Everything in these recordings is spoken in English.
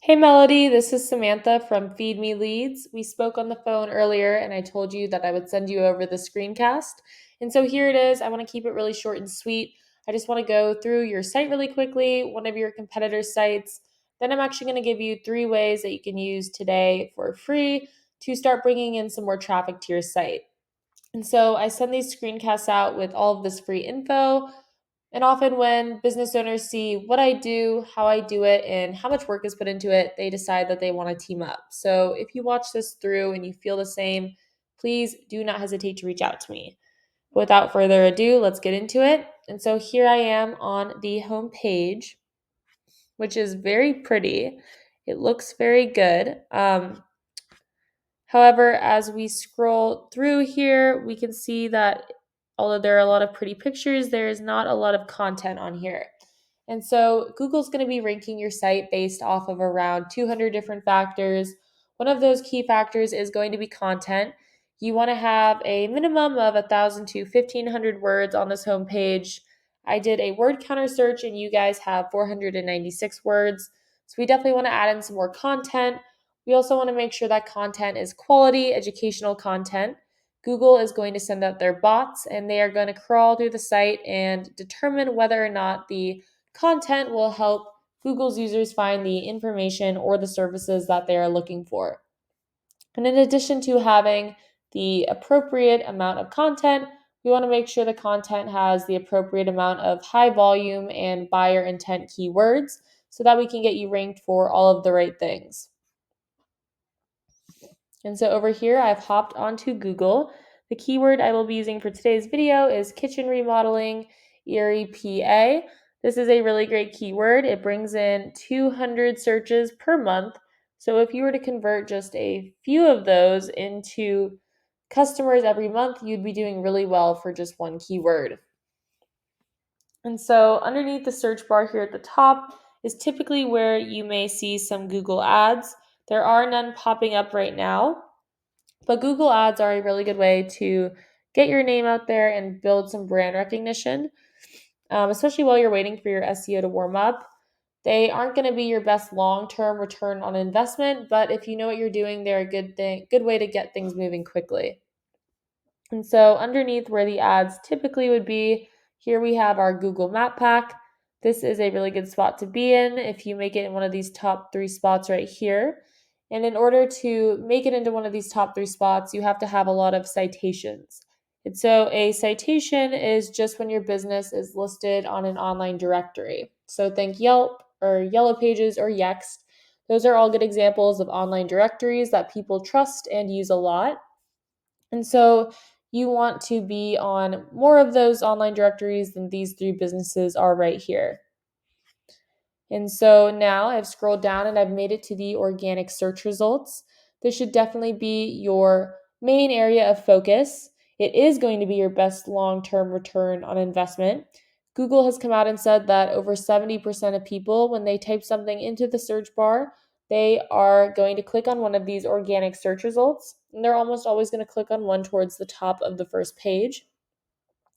Hey Melody, this is Samantha from Feed Me Leads. We spoke on the phone earlier and I told you that I would send you over the screencast. And so here it is. I want to keep it really short and sweet. I just want to go through your site really quickly, one of your competitors' sites. Then I'm actually going to give you 3 ways that you can use today for free to start bringing in some more traffic to your site. And so I send these screencasts out with all of this free info. And often, when business owners see what I do, how I do it, and how much work is put into it, they decide that they want to team up. So, if you watch this through and you feel the same, please do not hesitate to reach out to me. Without further ado, let's get into it. And so, here I am on the home page, which is very pretty. It looks very good. However, as we scroll through here, we can see that although there are a lot of pretty pictures, there is not a lot of content on here. And so Google's going to be ranking your site based off of around 200 different factors. One of those key factors is going to be content. You want to have a minimum of 1,000 to 1,500 words on this homepage. I did a word counter search and you guys have 496 words. So we definitely want to add in some more content. We also want to make sure that content is quality, educational content. Google is going to send out their bots and they are going to crawl through the site and determine whether or not the content will help Google's users find the information or the services that they are looking for. And in addition to having the appropriate amount of content, we want to make sure the content has the appropriate amount of high volume and buyer intent keywords so that we can get you ranked for all of the right things. And so over here, I've hopped onto Google. The keyword I will be using for today's video is kitchen remodeling, Erie, PA. This is a really great keyword. It brings in 200 searches per month. So if you were to convert just a few of those into customers every month, you'd be doing really well for just one keyword. And so underneath the search bar here at the top is typically where you may see some Google ads. There are none popping up right now. But Google ads are a really good way to get your name out there and build some brand recognition, especially while you're waiting for your SEO to warm up. They aren't going to be your best long-term return on investment, but if you know what you're doing, they're a good way to get things moving quickly. And so underneath where the ads typically would be, here we have our Google Map Pack. This is a really good spot to be in if you make it in one of these top 3 spots right here. And in order to make it into one of these top 3 spots, you have to have a lot of citations. And so a citation is just when your business is listed on an online directory. So think Yelp or Yellow Pages or Yext. Those are all good examples of online directories that people trust and use a lot. And so you want to be on more of those online directories than these 3 businesses are right here. And so now I've scrolled down and I've made it to the organic search results. This should definitely be your main area of focus. It is going to be your best long-term return on investment. Google has come out and said that over 70% of people, when they type something into the search bar, they are going to click on one of these organic search results, and they're almost always going to click on one towards the top of the first page.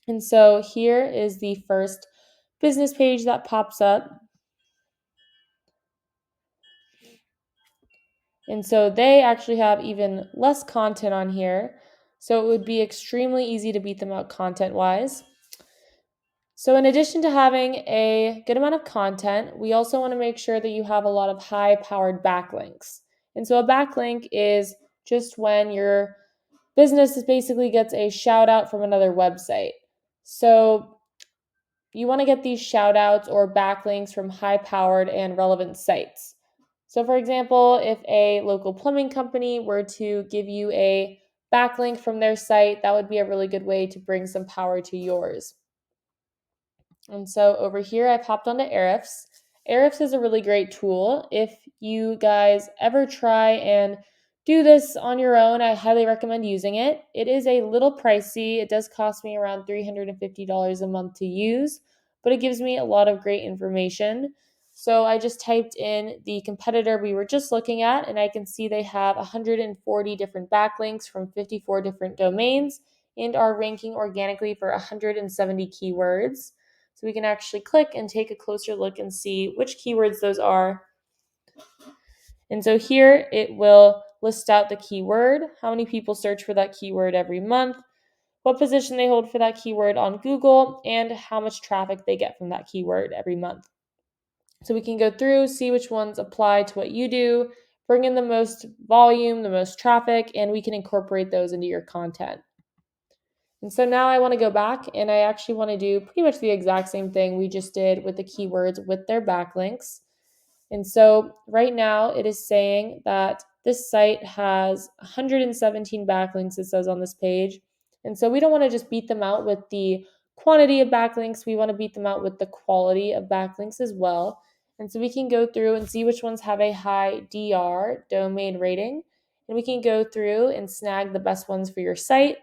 And so here is the first business page that pops up. And so they actually have even less content on here. So it would be extremely easy to beat them out content-wise. So in addition to having a good amount of content, we also want to make sure that you have a lot of high-powered backlinks. And so a backlink is just when your business basically gets a shout out from another website. So you want to get these shout outs or backlinks from high-powered and relevant sites. So for example, if a local plumbing company were to give you a backlink from their site, that would be a really good way to bring some power to yours. And so over here, I've hopped onto Ahrefs. Ahrefs is a really great tool. If you guys ever try and do this on your own, I highly recommend using it. It is a little pricey. It does cost me around $350 a month to use, but it gives me a lot of great information. So I just typed in the competitor we were just looking at, and I can see they have 140 different backlinks from 54 different domains and are ranking organically for 170 keywords. So we can actually click and take a closer look and see which keywords those are. And so here it will list out the keyword, how many people search for that keyword every month, what position they hold for that keyword on Google, and how much traffic they get from that keyword every month. So we can go through, see which ones apply to what you do, bring in the most volume, the most traffic, and we can incorporate those into your content. And so now I want to go back and I actually want to do pretty much the exact same thing we just did with the keywords with their backlinks. And so right now it is saying that this site has 117 backlinks, it says on this page. And so we don't want to just beat them out with the quantity of backlinks. We want to beat them out with the quality of backlinks as well. And so we can go through and see which ones have a high DR, domain rating. And we can go through and snag the best ones for your site.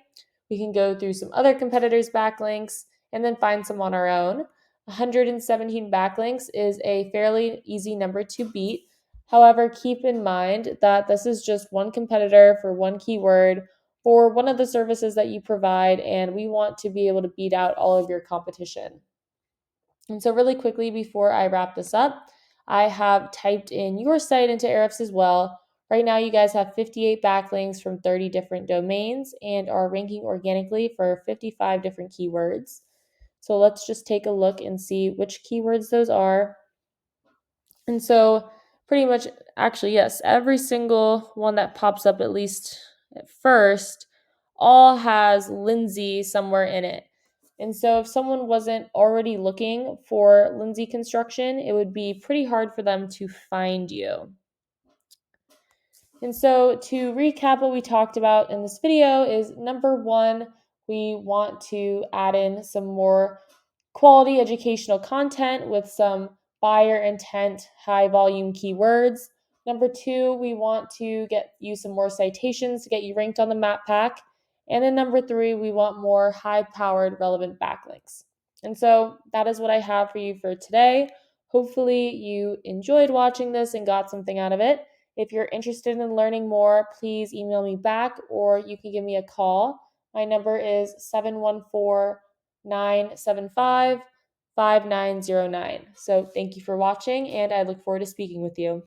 We can go through some other competitors' backlinks and then find some on our own. 117 backlinks is a fairly easy number to beat. However, keep in mind that this is just one competitor for one keyword for one of the services that you provide, and we want to be able to beat out all of your competition. And so really quickly before I wrap this up, I have typed in your site into Ahrefs as well. Right now you guys have 58 backlinks from 30 different domains and are ranking organically for 55 different keywords. So let's just take a look and see which keywords those are. And so pretty much, actually, yes, every single one that pops up, at least at first, all has Lindsay somewhere in it. And so if someone wasn't already looking for Lindsay Construction, it would be pretty hard for them to find you. And so to recap what we talked about in this video is number one, we want to add in some more quality educational content with some buyer intent, high volume keywords. Number two, we want to get you some more citations to get you ranked on the map pack. And then number three, we want more high powered relevant backlinks. And so that is what I have for you for today. Hopefully you enjoyed watching this and got something out of it. If you're interested in learning more, please email me back or you can give me a call. My number is 714-975-5909. So thank you for watching and I look forward to speaking with you.